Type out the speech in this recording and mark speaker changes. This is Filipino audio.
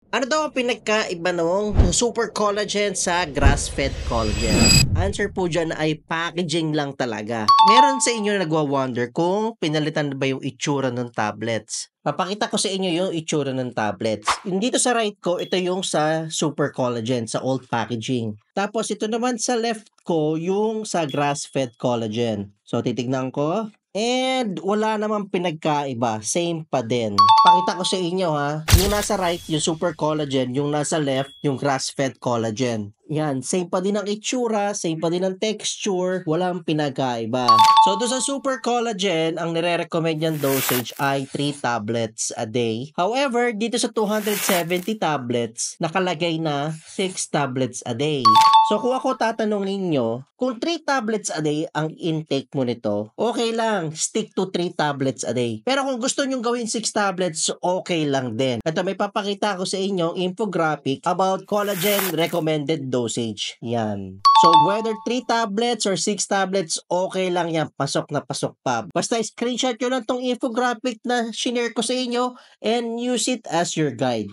Speaker 1: Ano daw ang pinagkaiba nung super collagen sa grass-fed collagen? Answer po dyan ay packaging lang talaga. Meron sa inyo na nagwa-wonder kung pinalitan na ba yung itsura ng tablets. Papakita ko sa inyo yung itsura ng tablets. Yung dito sa right ko, ito yung sa super collagen, sa old packaging. Tapos ito naman sa left ko, yung sa grass-fed collagen. So titignan ko. And wala namang pinagkaiba, same pa din. Pakita ko sa inyo ha, yung nasa right, yung super collagen, yung nasa left, yung grass-fed collagen. Yan, same pa din ang itsura, same pa din ang texture, walang pinagkaiba. So, doon sa super collagen, ang nire-recommend niyang dosage ay 3 tablets a day. However, dito sa 270 tablets, nakalagay na 6 tablets a day. So, kung ako tatanungin nyo, kung 3 tablets a day ang intake mo nito, okay lang, stick to 3 tablets a day. Pero kung gusto nyo gawin 6 tablets, okay lang din. Ito, may papakita ko sa inyo infographic about collagen recommended dosage. Yan. So, whether 3 tablets or 6 tablets, okay lang yan. Pasok na pasok pa. Basta screenshot nyo lang tong infographic na shinare ko sa inyo and use it as your guide.